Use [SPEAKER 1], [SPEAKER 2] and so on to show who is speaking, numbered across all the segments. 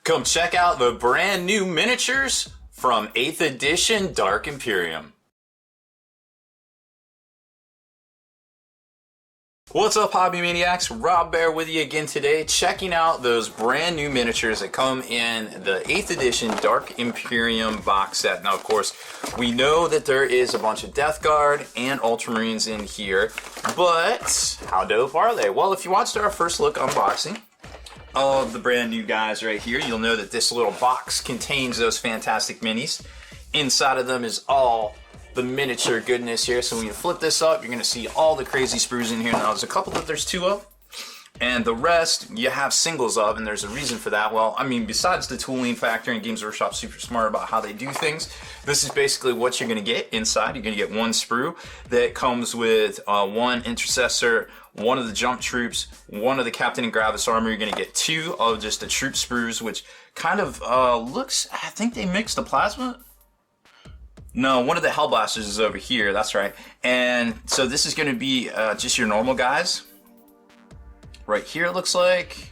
[SPEAKER 1] Come check out the brand new miniatures from 8th edition Dark Imperium. What's up, Hobby Maniacs? Rob Baer with you again today, checking out those brand new miniatures that come in the 8th edition Dark Imperium box set. Now, of course, we know that there is a bunch of Death Guard and Ultramarines in here, but how dope are they? Well, if you watched our first look unboxing of the brand new guys right here, you'll know that this little box contains those fantastic minis. Inside of them is all the miniature goodness here. So when you flip this up, you're gonna see all the crazy sprues in here. Now there's a couple that there's two of, and the rest you have singles of, and there's a reason for that. Well, I mean, besides the tooling factor, and Games Workshop's super smart about how they do things, this is basically what you're gonna get inside. You're gonna get one sprue that comes with one intercessor, one of the jump troops, one of the captain and gravis armor. You're gonna get two of just the troop sprues, which kind of looks, I think they mixed the plasma. No, one of the Hellblasters is over here, that's right. And so this is gonna be just your normal guys. Right here it looks like.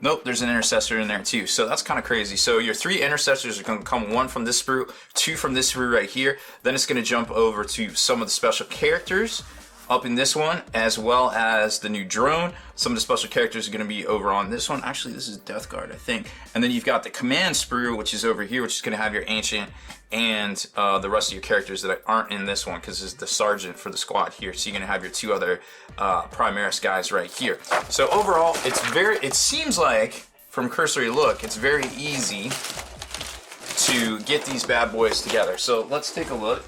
[SPEAKER 1] Nope, there's an intercessor in there too. So that's kind of crazy. So your three intercessors are gonna come, one from this sprue, two from this sprue right here. Then it's gonna jump over to some of the special characters up in this one, as well as the new drone. Some of the special characters are gonna be over on this one. Actually, this is Death Guard, I think. And then you've got the command sprue, which is over here, which is gonna have your ancient and the rest of your characters that aren't in this one, because this is the sergeant for the squad here. So you're gonna have your two other Primaris guys right here. So overall, it seems like, from cursory look, it's very easy to get these bad boys together. So let's take a look.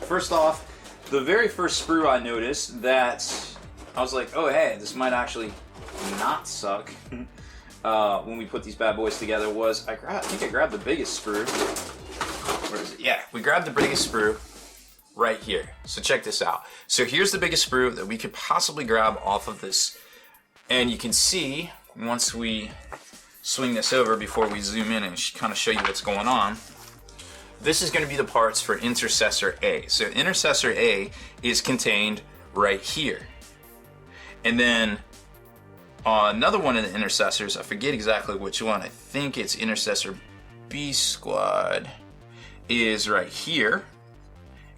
[SPEAKER 1] First off, the very first sprue I noticed that I was like, oh hey, this might actually not suck when we put these bad boys together was, I think I grabbed the biggest sprue. Where is it? Yeah, we grabbed the biggest sprue right here. So check this out. So here's the biggest sprue that we could possibly grab off of this. And you can see, once we swing this over before we zoom in and kind of show you what's going on, this is going to be the parts for Intercessor A. So Intercessor A is contained right here. And then another one of the Intercessors, I forget exactly which one, I think it's Intercessor B Squad, is right here.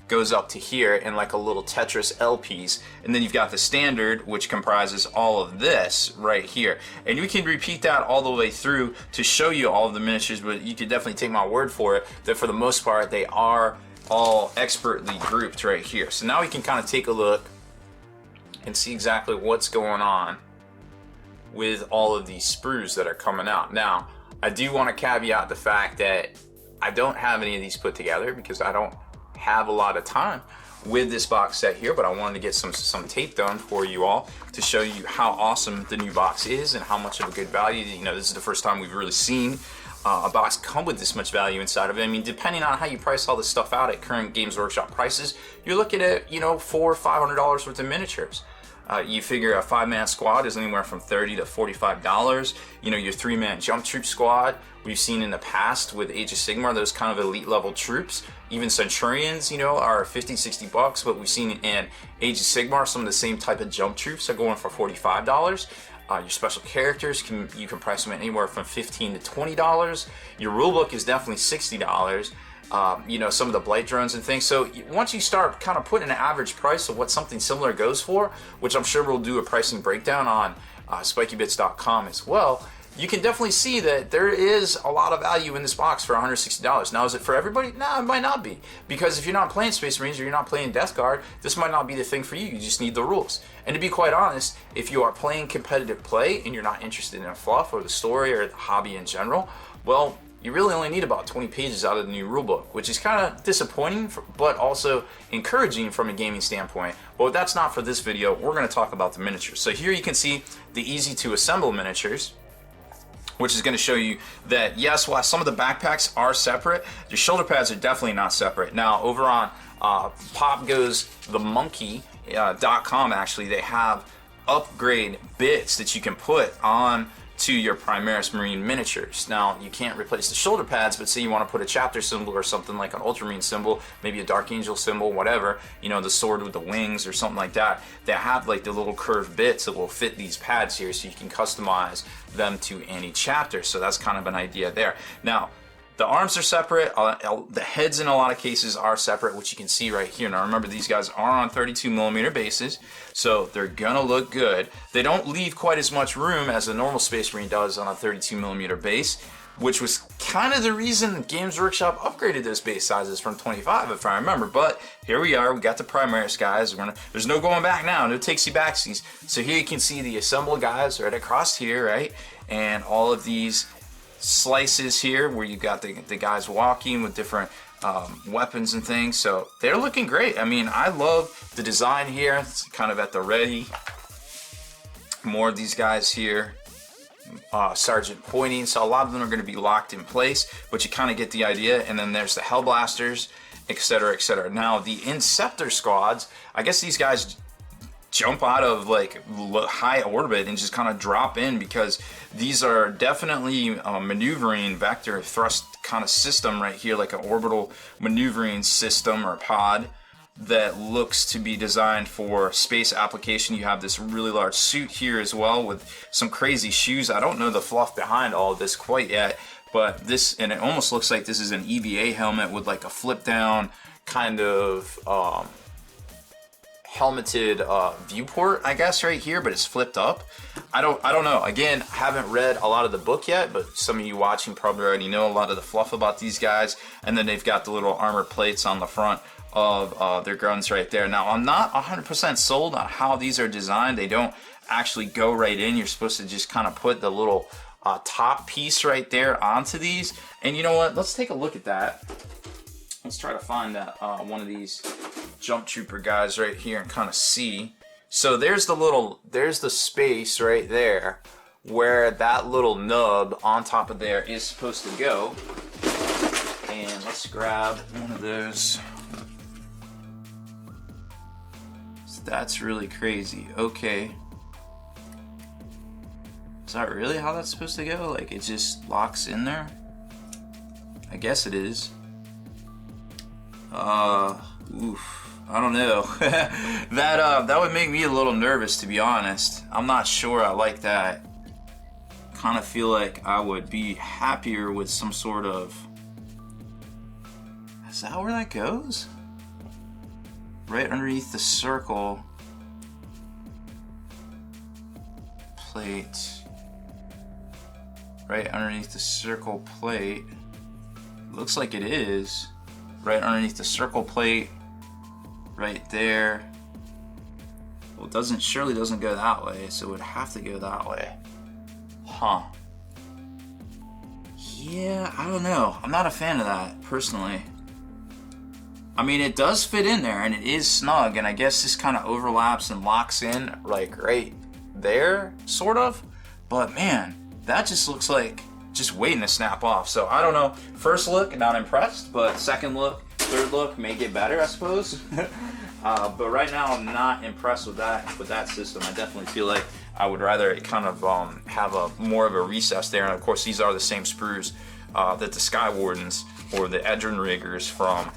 [SPEAKER 1] Goes up to here in like a little Tetris L piece, and then you've got the standard, which comprises all of this right here. And you can repeat that all the way through to show you all of the miniatures, but you could definitely take my word for it that for the most part they are all expertly grouped right here. So now we can kind of take a look and see exactly what's going on with all of these sprues that are coming out. Now, I do want to caveat the fact that I don't have any of these put together because I don't have a lot of time with this box set here, but I wanted to get some tape done for you all to show you how awesome the new box is and how much of a good value. You know, this is the first time we've really seen a box come with this much value inside of it. I mean, depending on how you price all this stuff out at current Games Workshop prices, you're looking at, you know, $400 or $500 worth of miniatures. You figure a 5-man squad is anywhere from $30 to $45. You know, your 3-man jump troop squad, we've seen in the past with Age of Sigmar, those kind of elite level troops. Even Centurions, you know, are 50, 60 bucks, but we've seen in Age of Sigmar, some of the same type of jump troops are going for $45. Your special characters, you can price them at anywhere from $15 to $20. Your rulebook is definitely $60. You know, some of the blight drones and things. So once you start kind of putting an average price of what something similar goes for, which I'm sure we'll do a pricing breakdown on spikybits.com as well, you can definitely see that there is a lot of value in this box for $160. Now, is it for everybody? No, it might not be. Because if you're not playing Space Marines or you're not playing Death Guard, this might not be the thing for you. You just need the rules. And to be quite honest, if you are playing competitive play and you're not interested in the fluff or the story or the hobby in general, well, you really only need about 20 pages out of the new rulebook, which is kind of disappointing, but also encouraging from a gaming standpoint. But that's not for this video. We're going to talk about the miniatures. So here you can see the easy to assemble miniatures, which is going to show you that, yes, while some of the backpacks are separate, your shoulder pads are definitely not separate. Now, over on popgoesthemonkey.com, actually, they have upgrade bits that you can put on to your Primaris Marine miniatures. Now, you can't replace the shoulder pads, but say you want to put a chapter symbol or something like an Ultramarine symbol, maybe a Dark Angel symbol, whatever, you know, the sword with the wings or something like that, they have like the little curved bits that will fit these pads here, so you can customize them to any chapter. So that's kind of an idea there. Now, the arms are separate, the heads in a lot of cases are separate, which you can see right here. Now remember, these guys are on 32mm bases, so they're gonna look good. They don't leave quite as much room as a normal Space Marine does on a 32mm base, which was kind of the reason Games Workshop upgraded those base sizes from 25, if I remember. But here we are, we got the Primaris guys. There's no going back now, no takesy-backsies. So here you can see the assembled guys right across here, right? And all of these slices here where you got the guys walking with different weapons and things. So they're looking great. I mean, I love the design here. It's kind of at the ready. More of these guys here. Sergeant pointing. So a lot of them are going to be locked in place, but you kind of get the idea. And then there's the Hellblasters, etc., etc. Now the Inceptor squads, I guess these guys jump out of like high orbit and just kind of drop in, because these are definitely a maneuvering vector thrust kind of system right here, like an orbital maneuvering system or pod that looks to be designed for space application. You have this really large suit here as well with some crazy shoes. I don't know the fluff behind all of this quite yet, but this, and it almost looks like this is an EVA helmet with like a flip down kind of helmeted viewport, I guess, right here, but it's flipped up. I don't know. Again, haven't read a lot of the book yet, but some of you watching probably already know a lot of the fluff about these guys. And then they've got the little armor plates on the front of their guns right there. Now, I'm not 100% sold on how these are designed. They don't actually go right in. You're supposed to just kind of put the little top piece right there onto these. And you know what? Let's take a look at that. Let's try to find that one of these jump trooper guys right here and kind of see. So there's the space right there where that little nub on top of there is supposed to go. And let's grab one of those. So that's really crazy. Okay. Is that really how that's supposed to go? Like it just locks in there? I guess it is. I don't know. that would make me a little nervous, to be honest. I'm not sure I like that. Kind of feel like I would be happier with some sort of... Is that where that goes? Right underneath the circle plate. Right underneath the circle plate. Looks like it is. Right underneath the circle plate, right there. Well, it surely doesn't go that way, so it would have to go that way. Huh. Yeah, I don't know. I'm not a fan of that, personally. I mean, it does fit in there, and it is snug, and I guess this kind of overlaps and locks in, like, right there, sort of. But, man, that just looks like just waiting to snap off. So I don't know. First look, not impressed, but second look, third look may get better, I suppose. But right now, I'm not impressed with that system. I definitely feel like I would rather kind of have a more of a recess there. And of course, these are the same sprues that the Sky Wardens or the Edrin Riggers from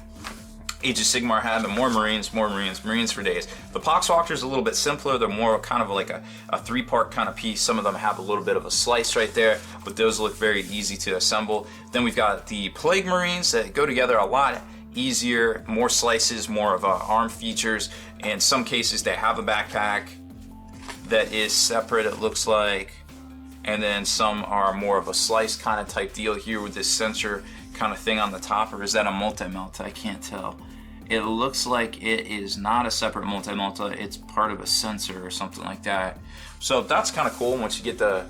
[SPEAKER 1] Age of Sigmar had, and more Marines for days. The Poxwalker's a little bit simpler. They're more kind of like a three-part kind of piece. Some of them have a little bit of a slice right there, but those look very easy to assemble. Then we've got the Plague Marines that go together a lot easier, more slices, more of arm features. In some cases, they have a backpack that is separate, it looks like. And then some are more of a slice kind of type deal here with this sensor kind of thing on the top, or is that a multi-melt? I can't tell. It looks like it is not a separate multi-multi, it's part of a sensor or something like that. So that's kind of cool once you get the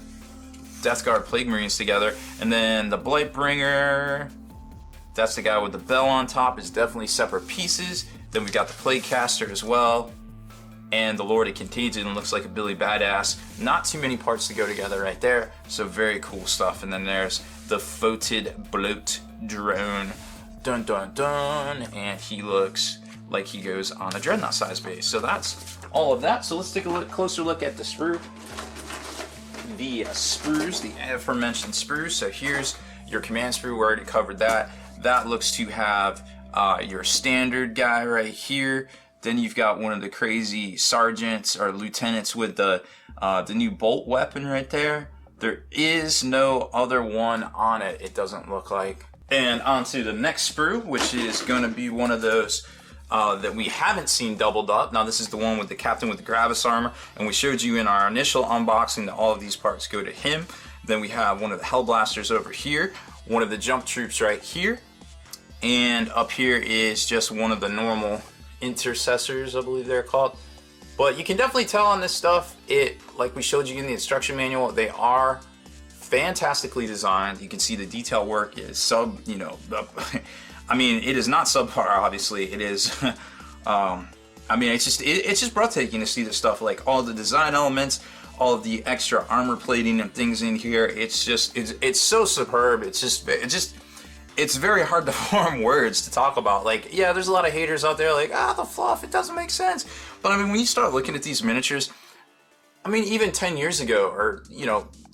[SPEAKER 1] Death Guard Plague Marines together. And then the Blightbringer, that's the guy with the bell on top, is definitely separate pieces. Then we got the Plague Caster as well. And the Lord of Contagion looks like a Billy Badass. Not too many parts to go together right there, so very cool stuff. And then there's the Foetid Bloat Drone. Dun dun dun. And he looks like he goes on a Dreadnought size base. So that's all of that. So let's take a closer look at the sprue. the sprues, the aforementioned sprues. So here's your command sprue. We already covered that. That looks to have your standard guy right here. Then you've got one of the crazy sergeants or lieutenants with the new bolt weapon right there. There is no other one on it, it doesn't look like. And on to the next sprue, which is going to be one of those that we haven't seen doubled up. Now this is the one with the captain with the Gravis armor, and we showed you in our initial unboxing that all of these parts go to him. Then we have one of the Hellblasters over here, one of the jump troops right here, and up here is just one of the normal intercessors, I believe they're called. But you can definitely tell on this stuff, like we showed you in the instruction manual, they are fantastically designed. You can see the detail work is I mean, it is not subpar, obviously. It is, I mean, it's just breathtaking to see this stuff, like all the design elements, all of the extra armor plating and things in here. It's so superb. It's very hard to form words to talk about. Like, yeah, there's a lot of haters out there like, the fluff, it doesn't make sense. But I mean, when you start looking at these miniatures, I mean, even 10 years ago, or,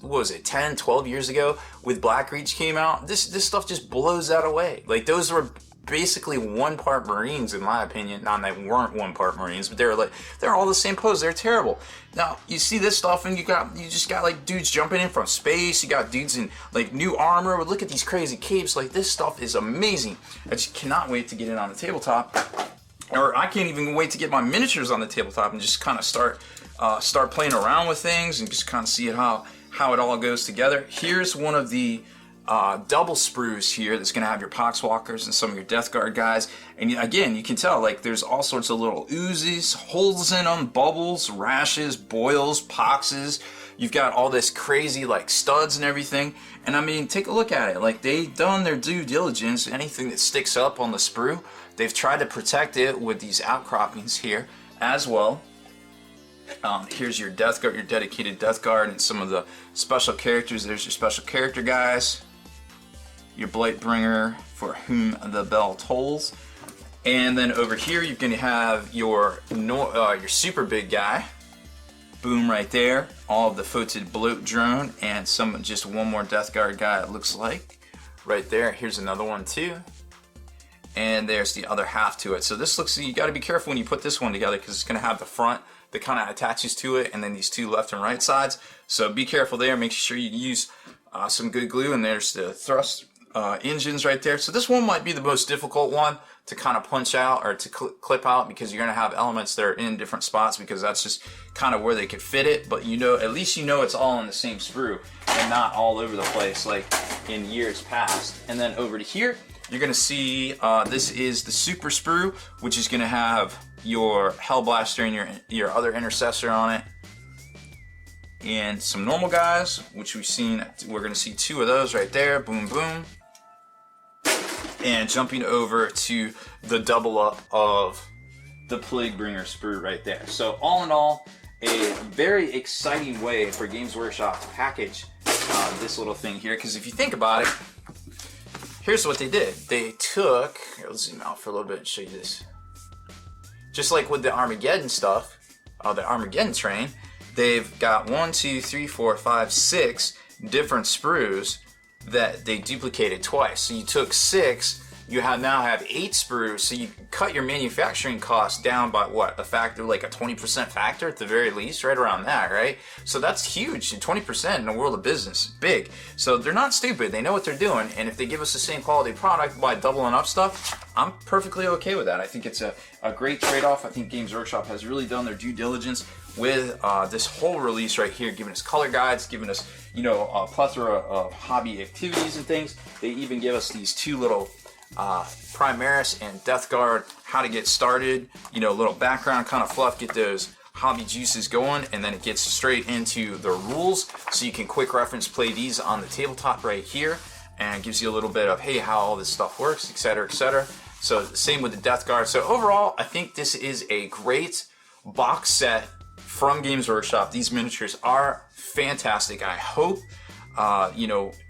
[SPEAKER 1] what was it, 10, 12 years ago, with Black Reach came out, this stuff just blows that away. Like, those were basically one-part Marines, in my opinion. Not they weren't one-part Marines, but they're all the same pose. They're terrible. Now you see this stuff, and you just got like dudes jumping in from space. You got dudes in like new armor. But look at these crazy capes. Like, this stuff is amazing. I just cannot wait to get it on the tabletop. Or I can't even wait to get my miniatures on the tabletop and just kind of start playing around with things and just kind of see how it all goes together. Here's one of the double sprues here that's going to have your Poxwalkers and some of your Death Guard guys. And again, you can tell, like, there's all sorts of little oozes, holes in them, bubbles, rashes, boils, poxes. You've got all this crazy, like, studs and everything. And I mean, take a look at it. Like, they've done their due diligence. Anything that sticks up on the sprue, they've tried to protect it with these outcroppings here as well. Here's your Death Guard, your dedicated Death Guard, and some of the special characters. There's your special character guys, your Blightbringer, for whom the bell tolls, and then over here you're going to have your super big guy, boom, right there. All of the Foetid Bloat drone, and just one more Death Guard guy. It looks like right there. Here's another one too, and there's the other half to it. So this looks, you got to be careful when you put this one together, because it's going to have the front that kind of attaches to it, and then these two left and right sides. So be careful there. Make sure you use some good glue, and there's the thrust engines right there. So this one might be the most difficult one to kind of punch out or to clip out, because you're going to have elements that are in different spots, because that's just kind of where they could fit it. But at least it's all in the same sprue and not all over the place like in years past. And then over to here, you're going to see this is the super sprue, which is going to have your Hellblaster and your other intercessor on it, and some normal guys, which we're going to see two of those right there, boom boom. And jumping over to the double up of the Plaguebringer sprue right there. So all in all, a very exciting way for Games Workshop to package this little thing here, because if you think about it, here's what they did. They took, let's zoom out for a little bit and show you this. Just like with the Armageddon stuff, the Armageddon train, they've got 1, 2, 3, 4, 5, 6 different sprues that they duplicated twice. So you took 6, you now have 8 sprues, so you cut your manufacturing costs down by what? A factor, like a 20% factor at the very least, right around that, right? So that's huge, 20% in the world of business, big. So they're not stupid, they know what they're doing, and if they give us the same quality product by doubling up stuff, I'm perfectly okay with that. I think it's a great trade-off. I think Games Workshop has really done their due diligence with this whole release right here, giving us color guides, giving us, a plethora of hobby activities and things. They even give us these two little Primaris and Death Guard, how to get started, little background kind of fluff, get those hobby juices going, and then it gets straight into the rules, so you can quick reference play these on the tabletop right here, and gives you a little bit of, hey, how all this stuff works, etc., etc. So same with the Death Guard. So overall, I think this is a great box set from Games Workshop. These miniatures are fantastic. I hope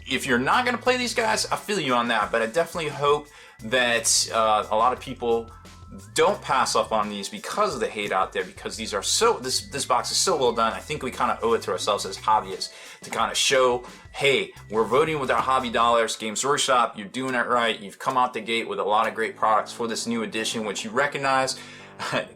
[SPEAKER 1] if you're not going to play these guys, I feel you on that, but I definitely hope that a lot of people don't pass up on these because of the hate out there, because these are so, this box is so well done. I think we kind of owe it to ourselves as hobbyists to kind of show, hey, we're voting with our hobby dollars. Games Workshop, you're doing it right. You've come out the gate with a lot of great products for this new edition, which you recognize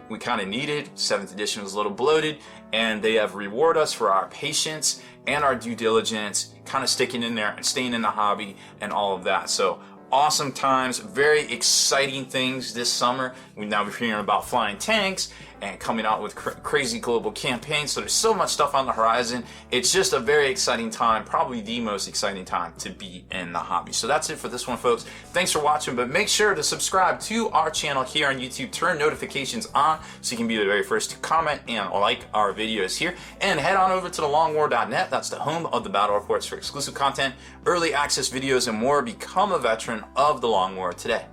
[SPEAKER 1] we kind of needed. 7th edition was a little bloated, and they have rewarded us for our patience and our due diligence, kind of sticking in there and staying in the hobby and all of that. So awesome times, very exciting things this summer. We've now been hearing about flying tanks and coming out with crazy global campaigns. So there's so much stuff on the horizon. It's just a very exciting time, probably the most exciting time to be in the hobby. So that's it for this one, folks. Thanks for watching, but make sure to subscribe to our channel here on YouTube. Turn notifications on so you can be the very first to comment and like our videos here. And head on over to thelongwar.net. That's the home of the battle reports for exclusive content, early access videos, and more. Become a veteran of the Long War today.